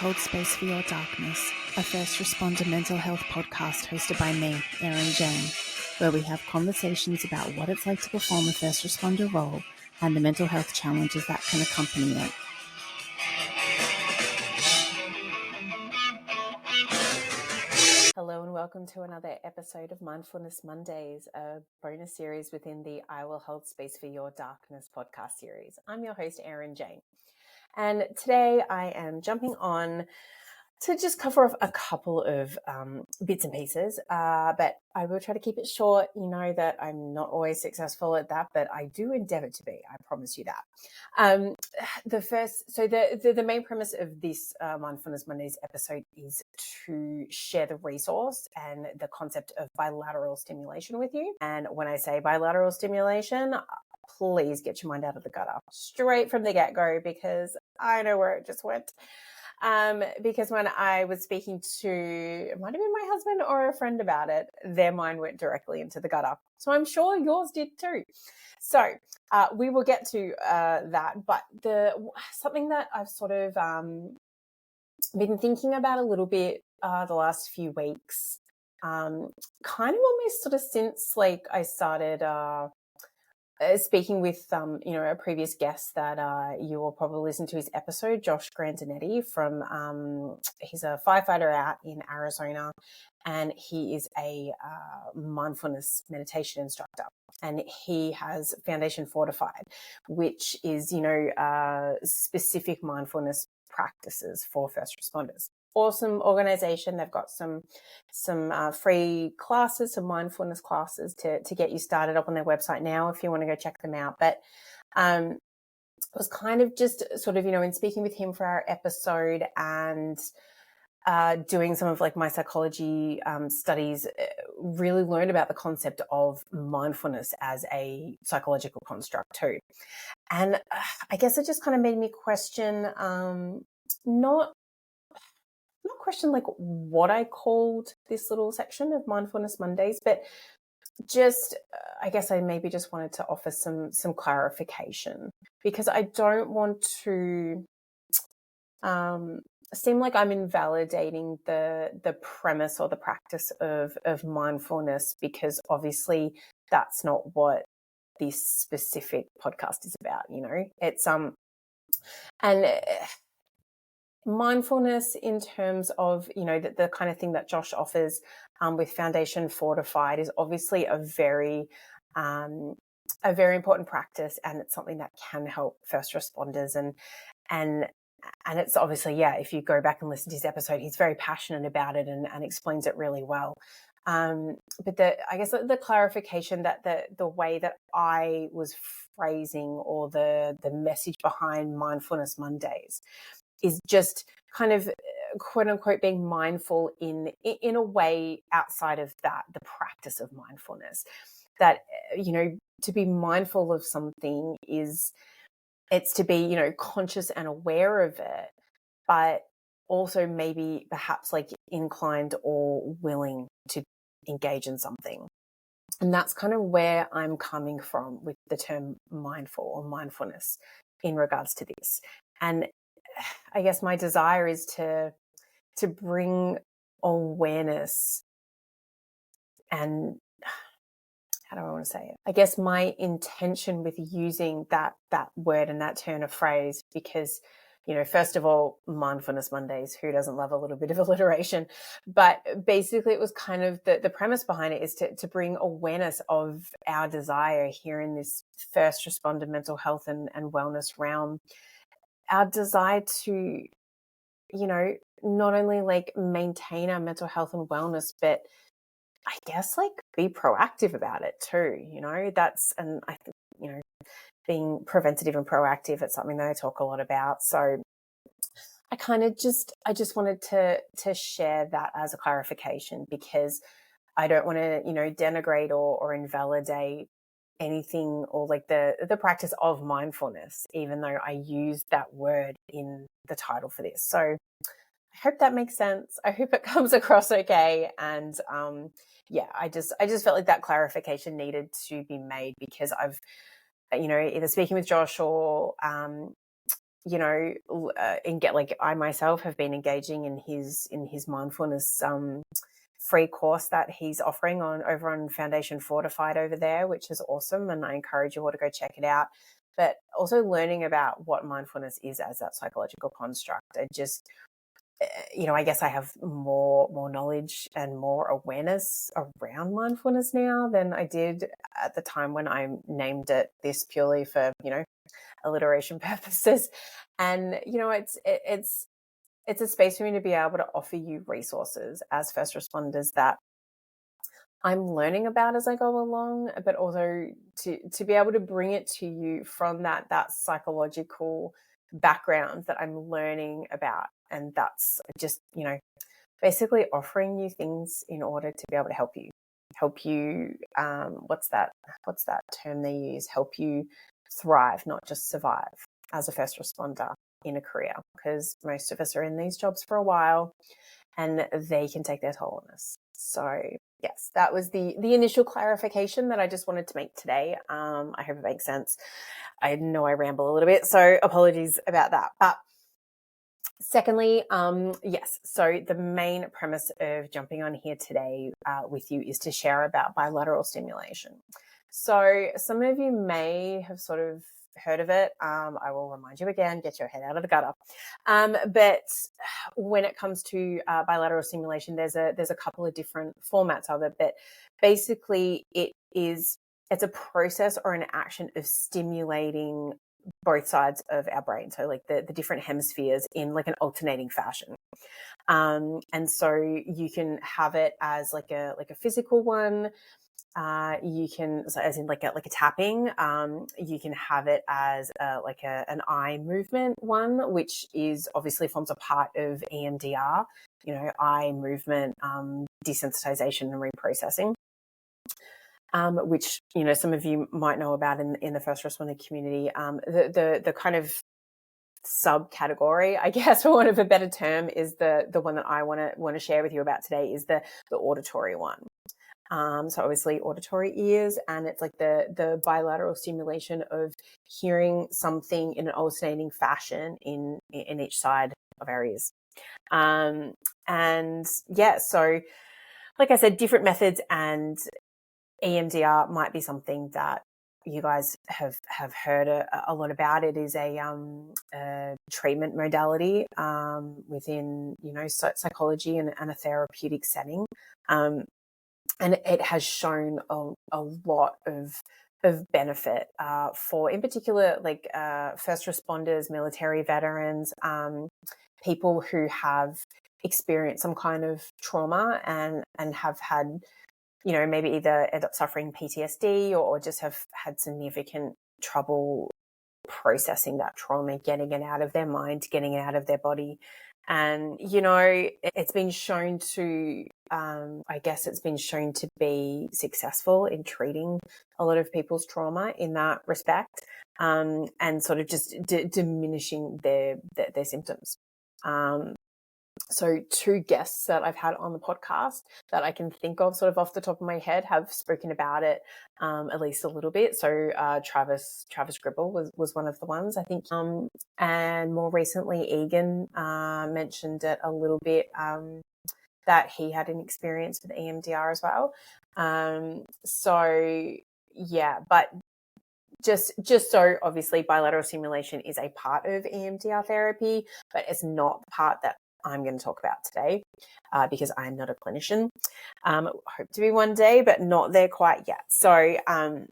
hold space for your darkness, a first responder mental health podcast hosted by me, Erin Jane, where we have conversations about what it's like to perform a first responder role and the mental health challenges that can accompany it. Hello and welcome to another episode of Mindfulness Mondays, a bonus series within the I Will Hold Space for Your Darkness podcast series. I'm your host, Erin Jane. And today I am jumping on to just cover off a couple of bits and pieces, but I will try to keep it short. You know that I'm not always successful at that, but I do endeavor to be. I promise you that. The main premise of this Mindfulness Mondays episode is to share the resource and the concept of bilateral stimulation with you. And when I say bilateral stimulation, please get your mind out of the gutter straight from the get-go, because I know where it just went. Because when I was speaking to, it might have been my husband or a friend about it, their mind went directly into the gutter. So I'm sure yours did too. So we will get to that. But something that I've sort of been thinking about a little bit the last few weeks, kind of almost sort of since like I started speaking with a previous guest that you will probably listen to his episode, Josh Grandinetti from he's a firefighter out in Arizona, and he is a mindfulness meditation instructor, and he has Foundation Fortified, which is specific mindfulness practices for first responders. Awesome organization. They've got some free classes, some mindfulness classes to get you started up on their website now if you want to go check them out. But it was kind of just sort of, in speaking with him for our episode and doing some of like my psychology studies, really learned about the concept of mindfulness as a psychological construct too. And I guess it just kind of made me question, not question like what I called this little section of Mindfulness Mondays, but just I guess I maybe just wanted to offer some clarification, because I don't want to seem like I'm invalidating the premise or the practice of mindfulness, because obviously that's not what this specific podcast is about. It's and mindfulness in terms of, the kind of thing that Josh offers with Foundation Fortified is obviously a very important practice, and it's something that can help first responders. And it's obviously, if you go back and listen to his episode, he's very passionate about it and explains it really well. But I guess the clarification that the way that I was phrasing, or the message behind Mindfulness Mondays, is just kind of quote unquote being mindful in a way outside of that, the practice of mindfulness. That, to be mindful of something it's to be, conscious and aware of it, but also maybe perhaps like inclined or willing to engage in something. And that's kind of where I'm coming from with the term mindful or mindfulness in regards to this. And I guess my desire is to bring awareness, and how do I want to say it? I guess my intention with using that word and that turn of phrase, because, first of all, Mindfulness Mondays, who doesn't love a little bit of alliteration? But basically it was kind of the premise behind it is to bring awareness of our desire here in this first responder mental health and wellness realm. Our desire to, not only like maintain our mental health and wellness, but I guess like be proactive about it too. And I think, being preventative and proactive, it's something that I talk a lot about. So I just wanted to share that as a clarification, because I don't want to, denigrate or invalidate anything or like the practice of mindfulness, even though I use that word in the title for this. So I hope that makes sense. I hope it comes across okay. And I just felt like that clarification needed to be made, because I've, either speaking with Josh or I myself have been engaging in his mindfulness free course that he's offering over on Foundation Fortified over there, which is awesome, and I encourage you all to go check it out. But also learning about what mindfulness is as that psychological construct. I guess I have more knowledge and more awareness around mindfulness now than I did at the time when I named it this purely for, alliteration purposes. And, it's a space for me to be able to offer you resources as first responders that I'm learning about as I go along, but also to be able to bring it to you from that psychological background that I'm learning about. And that's just, basically offering you things in order to be able to help you, what's that term they use? Help you thrive, not just survive as a first responder in a career, because most of us are in these jobs for a while and they can take their toll on us. So yes, that was the initial clarification that I just wanted to make today. I hope it makes sense. I know I ramble a little bit, so apologies about that. But secondly, yes, so the main premise of jumping on here today with you is to share about bilateral stimulation. So some of you may have sort of heard of it. I will remind you again, get your head out of the gutter. But when it comes to bilateral stimulation, there's a couple of different formats of it, but basically it's a process or an action of stimulating both sides of our brain. So like the different hemispheres in like an alternating fashion. And so you can have it as like a physical one. You can, so as in like a tapping. You can have it as an eye movement one, which is obviously forms a part of EMDR, eye movement, desensitization and reprocessing. Which, some of you might know about in the first responder community. The kind of subcategory, I guess, for want of a better term, is the one that I want to share with you about today is the auditory one. So obviously auditory ears, and it's like the bilateral stimulation of hearing something in an alternating fashion in each side of our ears. And yeah, so like I said, different methods, and EMDR might be something that you guys have heard a lot about. It is a treatment modality within, psychology and a therapeutic setting. And it has shown a lot of benefit for, in particular, like first responders, military veterans, people who have experienced some kind of trauma and have had, maybe either end up suffering PTSD or just have had significant trouble processing that trauma, getting it out of their mind, getting it out of their body. And, it's been shown to, it's been shown to be successful in treating a lot of people's trauma in that respect, and sort of just diminishing their symptoms. So 2 guests that I've had on the podcast that I can think of sort of off the top of my head have spoken about it at least a little bit. So Travis Gribble was one of the ones, I think. And more recently, Egan mentioned it a little bit, that he had an experience with EMDR as well. So yeah, but just so obviously bilateral stimulation is a part of EMDR therapy, but it's not the part that I'm going to talk about today, because I'm not a clinician. Hope to be one day, but not there quite yet. So I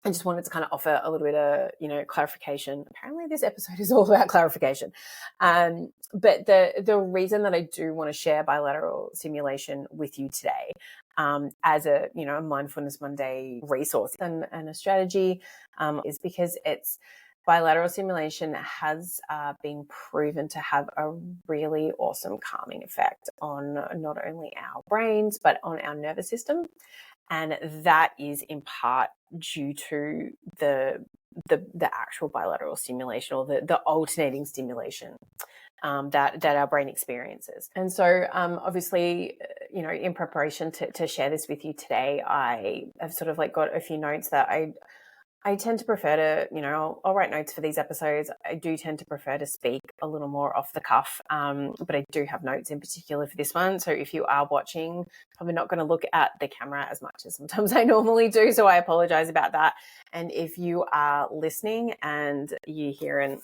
just wanted to kind of offer a little bit of, clarification. Apparently this episode is all about clarification. But the reason that I do want to share bilateral stimulation with you today, as a, a Mindfulness Monday resource and a strategy, is because bilateral stimulation has been proven to have a really awesome calming effect on not only our brains, but on our nervous system. And that is in part due to the actual bilateral stimulation, or the alternating stimulation that our brain experiences. And so obviously, in preparation to share this with you today, I have sort of like got a few notes that I I tend to prefer to, I'll write notes for these episodes. I do tend to prefer to speak a little more off the cuff, but I do have notes in particular for this one. So if you are watching, probably not going to look at the camera as much as sometimes I normally do. So I apologize about that. And if you are listening and you hear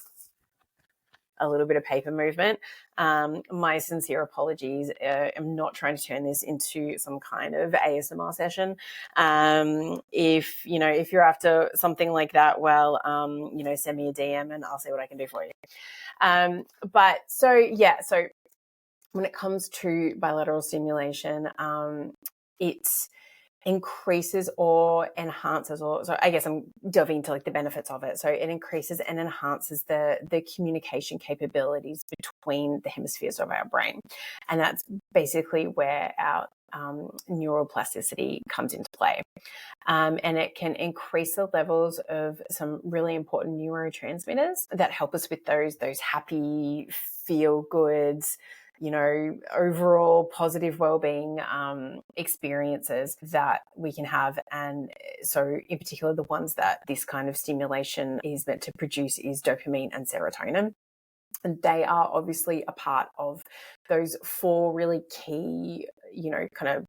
a little bit of paper movement, my sincere apologies. I'm not trying to turn this into some kind of ASMR session. If you're after something like that, well, send me a DM and I'll see what I can do for you. So when it comes to bilateral stimulation, it's increases or enhances, so I guess I'm delving into like the benefits of it. So it increases and enhances the communication capabilities between the hemispheres of our brain. And that's basically where our neuroplasticity comes into play. And it can increase the levels of some really important neurotransmitters that help us with those happy, feel goods, overall positive well-being experiences that we can have. And so in particular, the ones that this kind of stimulation is meant to produce is dopamine and serotonin. And they are obviously a part of those 4 really key, kind of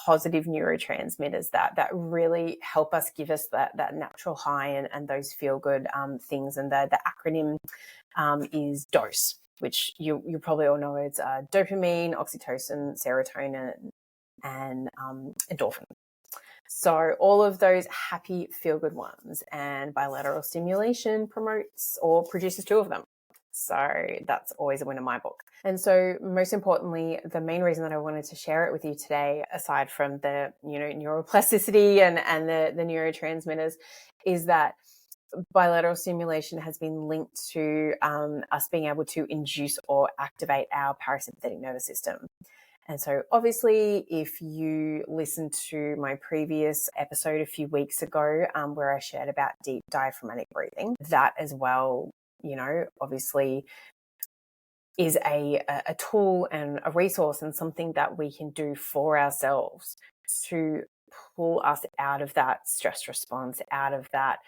positive neurotransmitters that really help us, give us that natural high and those feel good things. And the acronym is DOSE, which you probably all know. It's dopamine, oxytocin, serotonin, and endorphin. So all of those happy, feel-good ones, and bilateral stimulation promotes or produces 2 of them. So that's always a win in my book. And so most importantly, the main reason that I wanted to share it with you today, aside from the neuroplasticity and the neurotransmitters, is that bilateral stimulation has been linked to us being able to induce or activate our parasympathetic nervous system. And so obviously, if you listened to my previous episode a few weeks ago, where I shared about deep diaphragmatic breathing, that as well, obviously is a tool and a resource and something that we can do for ourselves to pull us out of that stress response, out of that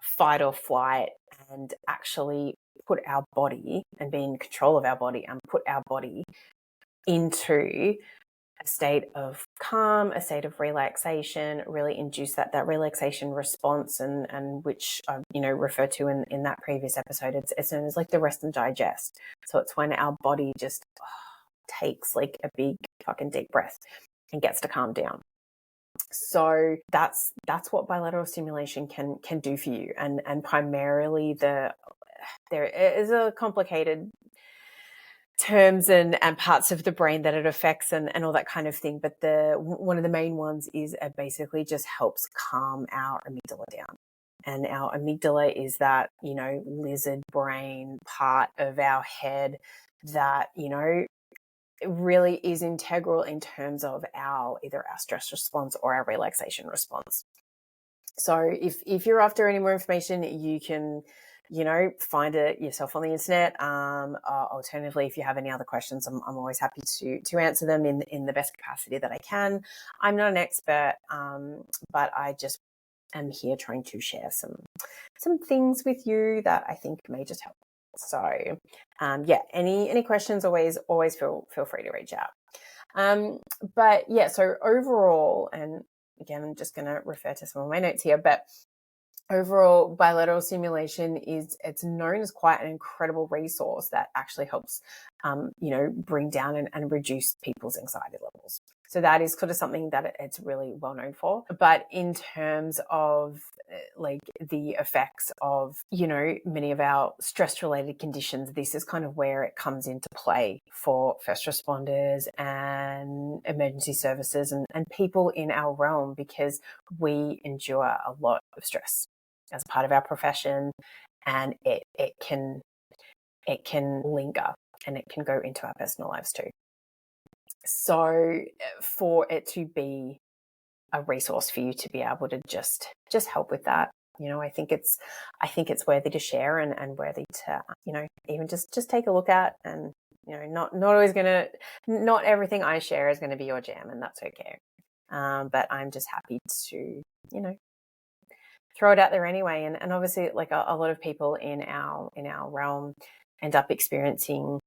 fight or flight, and actually put our body and be in control of our body and put our body into a state of calm, a state of relaxation, really induce that relaxation response, and which I referred to in that previous episode. It's known as like the rest and digest. So it's when our body just takes like a big fucking deep breath and gets to calm down. So that's what bilateral stimulation can do for you. And primarily there is a complicated terms and parts of the brain that it affects and all that kind of thing. But one of the main ones is it basically just helps calm our amygdala down. And our amygdala is that, lizard brain part of our head that, really is integral in terms of either our stress response or our relaxation response. So if you're after any more information, you can, find it yourself on the internet. Alternatively, if you have any other questions, I'm always happy to answer them in the best capacity that I can. I'm not an expert, but I just am here trying to share some things with you that I think may just help. So, any questions, always feel free to reach out. So overall, and again, I'm just going to refer to some of my notes here, but overall, bilateral stimulation it's known as quite an incredible resource that actually helps, bring down and reduce people's anxiety levels. So that is sort of something that it's really well known for. But in terms of like the effects of, many of our stress related conditions, this is kind of where it comes into play for first responders and emergency services and people in our realm, because we endure a lot of stress as part of our profession, and it can linger and it can go into our personal lives too. So for it to be a resource for you to be able to just help with that, I think it's worthy to share and worthy to, even just take a look at. And, not everything I share is going to be your jam, and that's okay. But I'm just happy to, throw it out there anyway. And obviously, like a lot of people in our realm end up experiencing,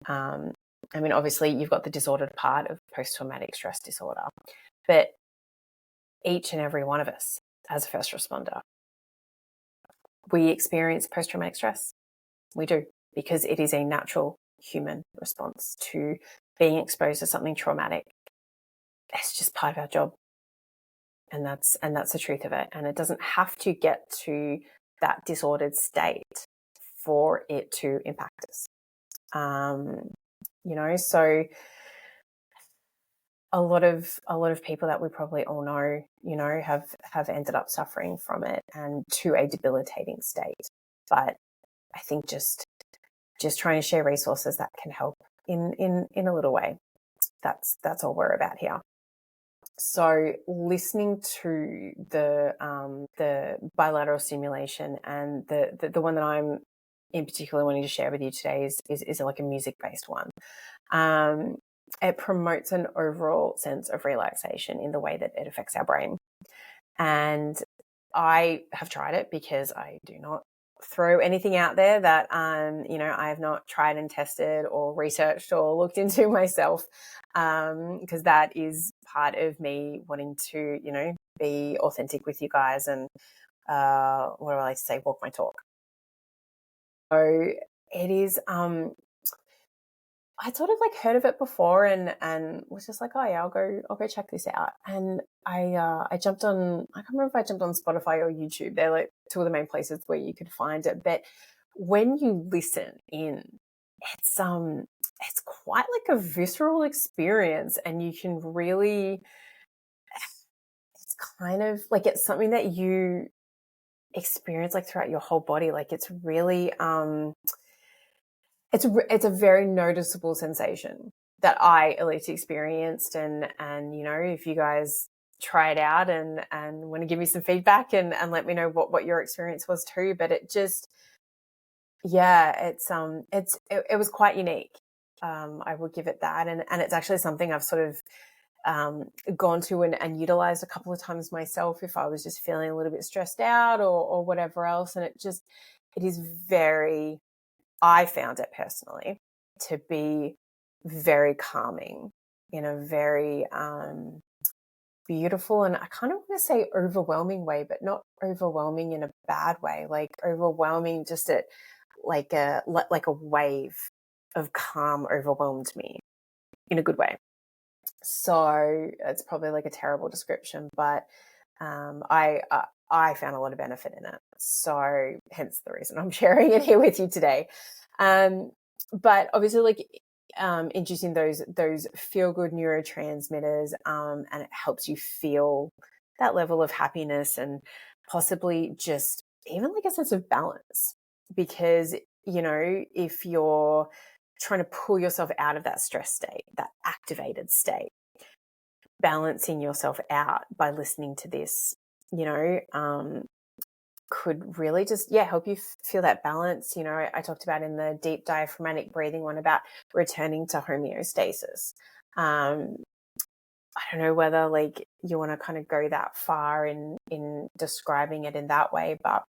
I mean, obviously you've got the disordered part of post-traumatic stress disorder, but each and every one of us as a first responder, we experience post-traumatic stress. We do, because it is a natural human response to being exposed to something traumatic. It's just part of our job. And that's the truth of it. And it doesn't have to get to that disordered state for it to impact us. So a lot of people that we probably all know, have ended up suffering from it, and to a debilitating state. But I think just trying to share resources that can help in a little way. That's all we're about here. So listening to the bilateral stimulation, and the one that I'm in particular wanting to share with you today is like a music-based one. It promotes an overall sense of relaxation in the way that it affects our brain. And I have tried it, because I do not throw anything out there that I have not tried and tested or researched or looked into myself, because that is part of me wanting to be authentic with you guys, and what do I like to say, walk my talk. So it is I'd sort of like heard of it before, and was just like, oh yeah, I'll go check this out. And I jumped on, I can't remember if I jumped on Spotify or YouTube. They're like two of the main places where you could find it. But when you listen in, it's quite like a visceral experience, and you can really, it's kind of like, it's something that you experience like throughout your whole body. Like it's really it's a very noticeable sensation that I at least experienced, and if you guys try it out and want to give me some feedback and let me know what your experience was too. But it just, yeah, it was quite unique. I will give it that, and it's actually something I've sort of gone to and utilized a couple of times myself if I was just feeling a little bit stressed out or whatever else. And it is very, I found it personally to be very calming in a very beautiful, and I kind of want to say overwhelming way, but not overwhelming in a bad way, like overwhelming just at like a wave of calm overwhelmed me in a good way. So it's probably like a terrible description, but I found a lot of benefit in it. So hence the reason I'm sharing it here with you today. But obviously, like inducing those feel-good neurotransmitters, and it helps you feel that level of happiness, and possibly just even like a sense of balance. Because, if you're trying to pull yourself out of that stress state, that activated state, balancing yourself out by listening to this, could really just, help you feel that balance. I talked about in the Deep Diaphragmatic Breathing one about returning to homeostasis. I don't know whether like you want to kind of go that far in describing it in that way, but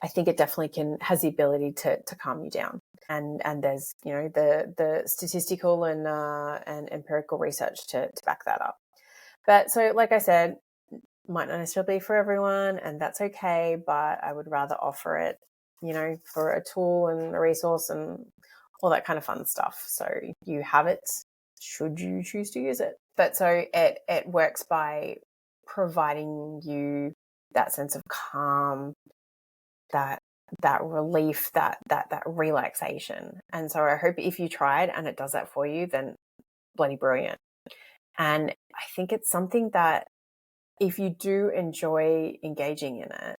I think it definitely has the ability to calm you down. And there's, the statistical and empirical research to back that up. But so, like I said, might not necessarily be for everyone, and that's okay, but I would rather offer it, for a tool and a resource and all that kind of fun stuff. So you have it should you choose to use it. But so it works by providing you that sense of calm, that relief, that relaxation. And so I hope if you try it and it does that for you, then bloody brilliant. And I think it's something that if you do enjoy engaging in it,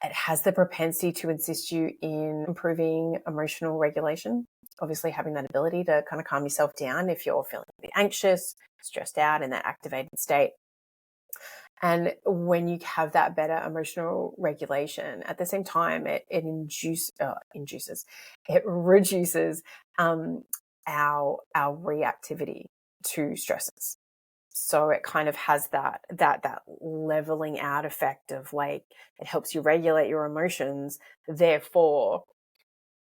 it has the propensity to assist you in improving emotional regulation. Obviously, having that ability to kind of calm yourself down if you're feeling a bit anxious, stressed out in that activated state. And when you have that better emotional regulation, at the same time, it reduces our reactivity to stresses. So it kind of has that leveling out effect of like, it helps you regulate your emotions. Therefore,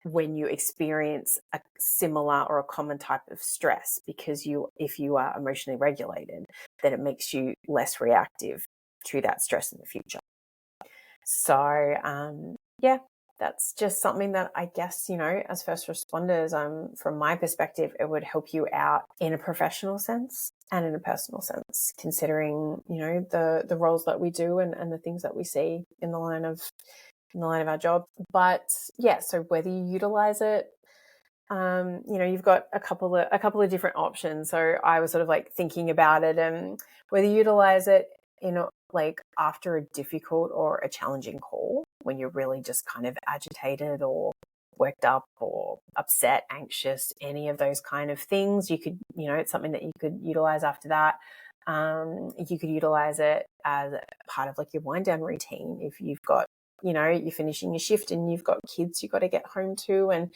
when you experience a similar or a common type of stress, because if you are emotionally regulated, then it makes you less reactive to that stress in the future. So, yeah, that's just something that I guess, as first responders, from my perspective, it would help you out in a professional sense and in a personal sense, considering, the roles that we do and the things that we see in the line of our job. But yeah, so whether you utilize it, you've got a couple of different options. So I was sort of like thinking about it, and whether you utilize it like after a difficult or a challenging call, when you're really just kind of agitated or worked up or upset, anxious, any of those kind of things, you could, it's something that you could utilize after that. You could utilize it as part of like your wind down routine. If you've got, you're finishing your shift and you've got kids you've got to get home to, and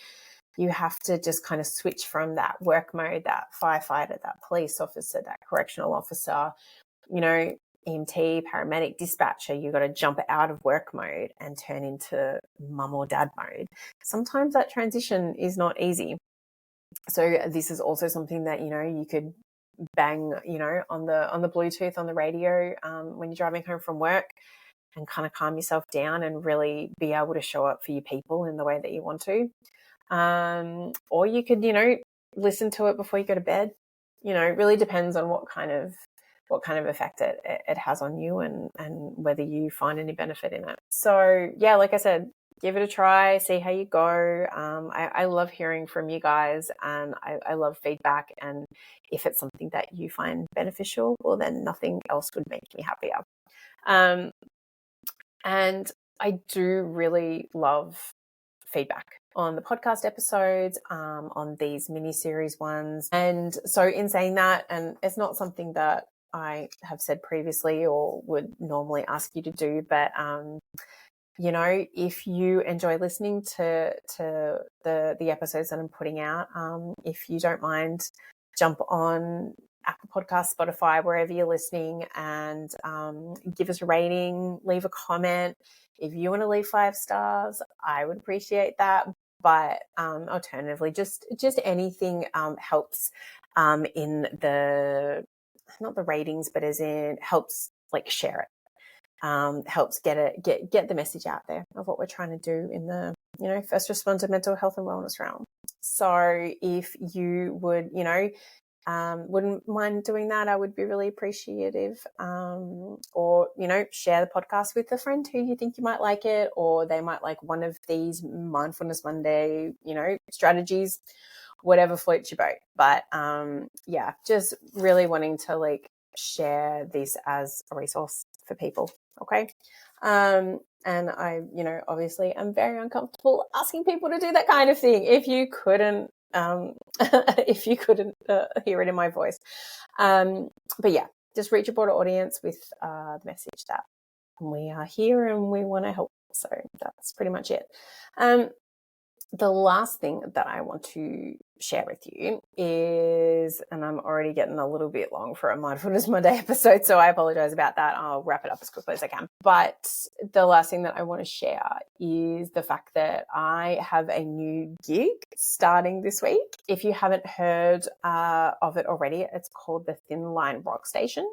you have to just kind of switch from that work mode, that firefighter, that police officer, that correctional officer, EMT, paramedic, dispatcher, you've got to jump out of work mode and turn into mum or dad mode. Sometimes that transition is not easy. So this is also something that, you could bang, on the Bluetooth, on the radio, when you're driving home from work, and kind of calm yourself down and really be able to show up for your people in the way that you want to. Or you could, listen to it before you go to bed. It really depends on what kind of effect it has on you, and whether you find any benefit in it. So yeah, like I said, give it a try, see how you go. I love hearing from you guys, and I love feedback. And if it's something that you find beneficial, well, then nothing else would make me happier. And I do really love feedback on the podcast episodes, on these mini series ones. And so in saying that, and it's not something that I have said previously or would normally ask you to do, but if you enjoy listening to the episodes that I'm putting out, if you don't mind, jump on Apple Podcasts, Spotify, wherever you're listening, and give us a rating, leave a comment. If you want to leave 5 stars, I would appreciate that. But alternatively, just anything helps in the, not the ratings, but as in helps like share it. Helps get the message out there of what we're trying to do in the, first responder mental health and wellness realm. So if you would, wouldn't mind doing that, I would be really appreciative. Or, share the podcast with a friend who you think you might like it, or they might like one of these Mindfulness Monday, strategies, whatever floats your boat. But yeah, just really wanting to like share this as a resource for people. Okay. And I, obviously I'm very uncomfortable asking people to do that kind of thing. If you couldn't, hear it in my voice. But yeah, just reach a broader audience with the message that we are here and we want to help. So that's pretty much it. The last thing that I want to share with you is, and I'm already getting a little bit long for a Mindfulness Monday episode, so I apologize about that. I'll wrap it up as quickly as I can. But the last thing that I want to share is the fact that I have a new gig starting this week. If you haven't heard of it already, it's called the Thin Line Rock Station.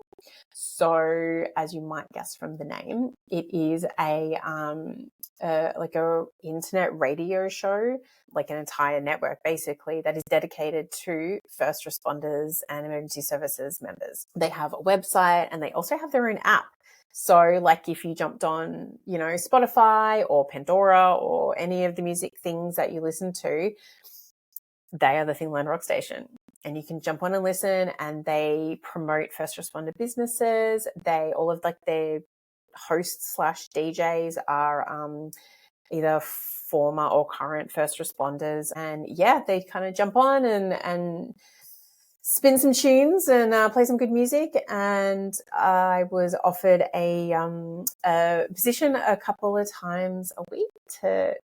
So as you might guess from the name, it is like a internet radio show, like an entire network basically, that is dedicated to first responders and emergency services members. They have a website and they also have their own app. So like if you jumped on, Spotify or Pandora or any of the music things that you listen to, they are the Thin Line Rock Station. And you can jump on and listen, and they promote first responder businesses. All of like their hosts / DJs are either former or current first responders. And yeah, they kind of jump on and spin some tunes and play some good music. And I was offered a position a couple of times a week to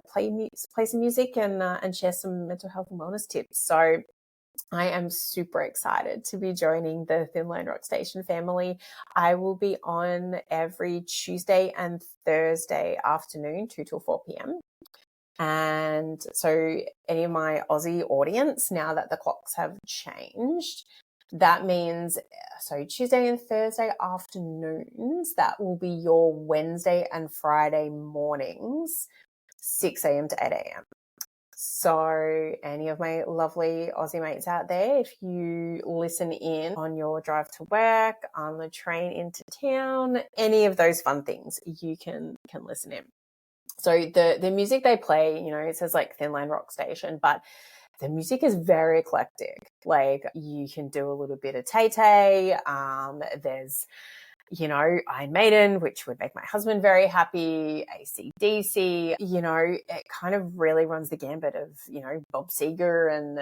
play some music and share some mental health and wellness tips. So I am super excited to be joining the Thin Line Rock Station family. I will be on every Tuesday and Thursday afternoon, 2 till 4 p.m. And so any of my Aussie audience, now that the clocks have changed, that means, so Tuesday and Thursday afternoons, that will be your Wednesday and Friday mornings, 6 a.m. to 8 a.m. So any of my lovely Aussie mates out there, if you listen in on your drive to work, on the train into town, any of those fun things, you can listen in. So the music they play, it says like Thin Line Rock Station, but the music is very eclectic. Like you can do a little bit of Tay-Tay. There's, Iron Maiden, which would make my husband very happy, AC/DC, it kind of really runs the gambit of, Bob Seger and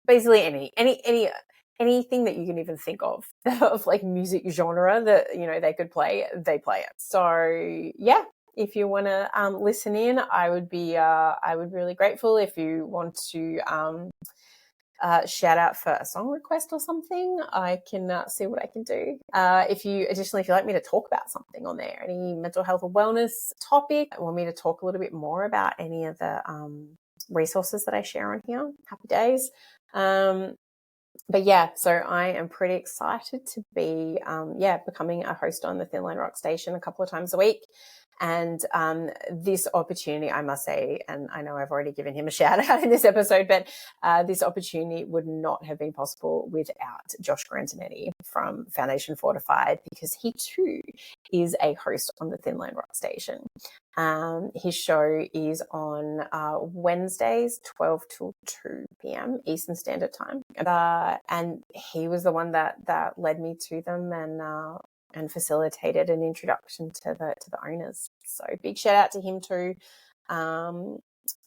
basically anything that you can even think of like music genre that, they could play, they play it. So yeah, if you want to listen in, I would really grateful. If you want to shout out for a song request or something, I can see what I can do. If you like me to talk about something on there, any mental health or wellness topic, want me to talk a little bit more about any of the resources that I share on here, happy days. But yeah, so I am pretty excited to be, becoming a host on the Thin Line Rock Station a couple of times a week. And this opportunity, I must say, and I know I've already given him a shout out in this episode, but this opportunity would not have been possible without Josh Grantinetti from Foundation Fortified, because he too is a host on the Thin Line Rock Station. His show is on Wednesdays, 12 till 2 p.m. Eastern Standard Time. And he was the one that led me to them and facilitated an introduction to the owners. So big shout out to him too. But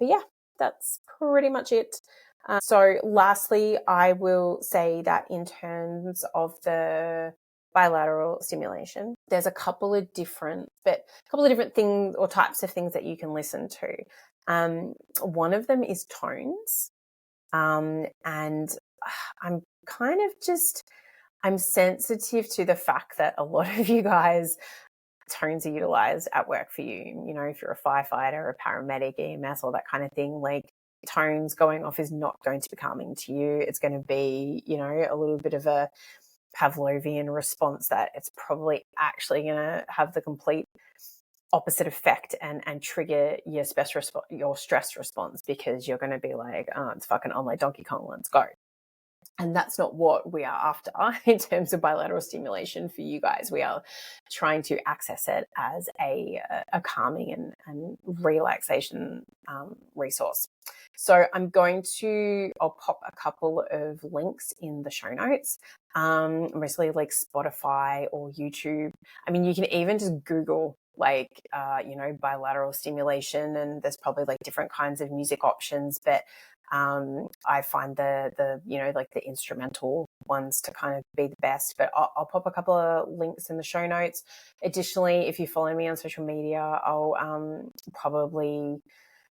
yeah, that's pretty much it. So lastly, I will say that in terms of the bilateral stimulation, there's a couple of different things or types of things that you can listen to. One of them is tones. And I'm kind of I'm sensitive to the fact that a lot of you guys, tones are utilized at work for you. If you're a firefighter, a paramedic, EMS, all that kind of thing, like tones going off is not going to be calming to you. It's going to be, a little bit of a Pavlovian response that it's probably actually going to have the complete opposite effect and trigger your stress response, because you're going to be like, oh, it's fucking on like Donkey Kong, let's go. And that's not what we are after in terms of bilateral stimulation for you guys. We are trying to access it as a calming and relaxation resource. So I'll pop a couple of links in the show notes, mostly like Spotify or YouTube. I mean, you can even just Google bilateral stimulation, and there's probably like different kinds of music options, but I find the instrumental ones to kind of be the best, but I'll pop a couple of links in the show notes. Additionally, if you follow me on social media, I'll probably,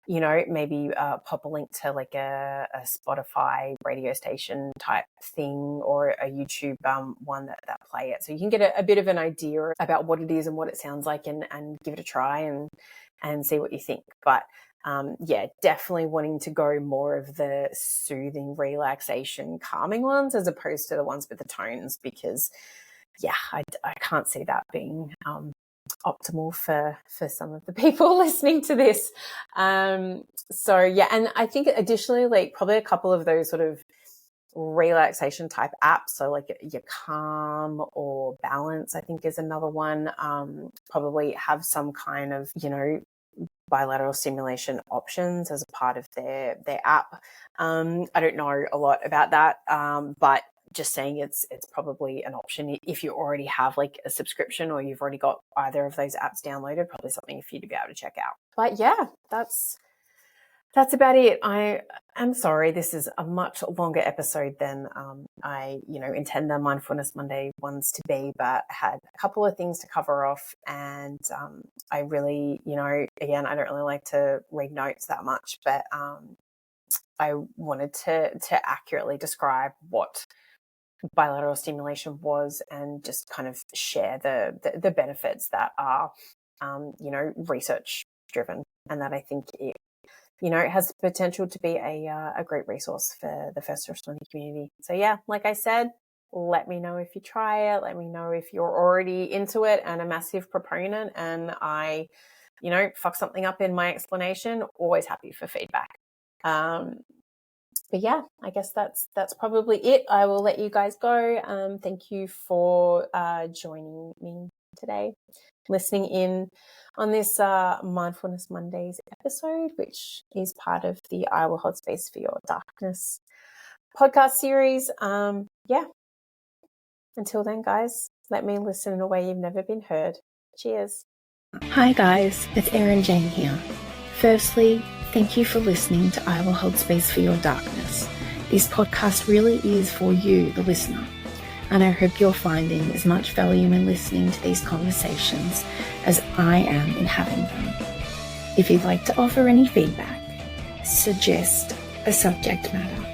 maybe pop a link to like a Spotify radio station type thing, or a YouTube one that play it. So you can get a bit of an idea about what it is and what it sounds like, and give it a try and see what you think. But definitely wanting to go more of the soothing, relaxation, calming ones as opposed to the ones with the tones, because I can't see that being optimal for some of the people listening to this. And I think additionally, like probably a couple of those sort of relaxation type apps, so like your Calm or Balance, I think is another one, probably have some kind of bilateral stimulation options as a part of their app. I don't know a lot about that, but just saying it's probably an option if you already have like a subscription, or you've already got either of those apps downloaded, probably something for you to be able to check out. But yeah, that's about it. I'm sorry, this is a much longer episode than I intend the Mindfulness Monday ones to be, but I had a couple of things to cover off, and I really, again, I don't really like to read notes that much, but I wanted to accurately describe what bilateral stimulation was and just kind of share the benefits that are, research driven, and that I think it, has the potential to be a great resource for the first responder community. So yeah, like I said, let me know if you try it. Let me know if you're already into it and a massive proponent, and I, fuck something up in my explanation. Always happy for feedback. But yeah, I guess that's probably it. I will let you guys go. Thank you for joining me today, listening in on this Mindfulness Mondays episode, which is part of the I Will Hold Space for Your Darkness podcast series. Until then, guys, let me listen in a way you've never been heard. Cheers. Hi guys, it's Erin Jane here. Firstly, thank you for listening to I Will Hold Space for Your Darkness. This podcast really is for you, the listener, and I hope you're finding as much value in listening to these conversations as I am in having them. If you'd like to offer any feedback, suggest a subject matter,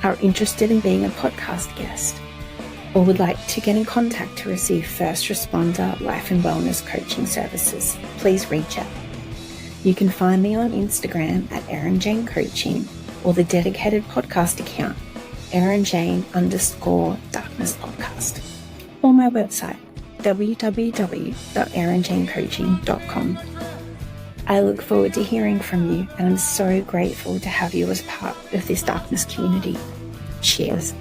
are interested in being a podcast guest, or would like to get in contact to receive first responder life and wellness coaching services, please reach out. You can find me on Instagram at Erin Jane Coaching, or the dedicated podcast account, ErinJane_Darkness Podcast, or my website, www.erinjanecoaching.com. I look forward to hearing from you, and I'm so grateful to have you as part of this darkness community. Cheers.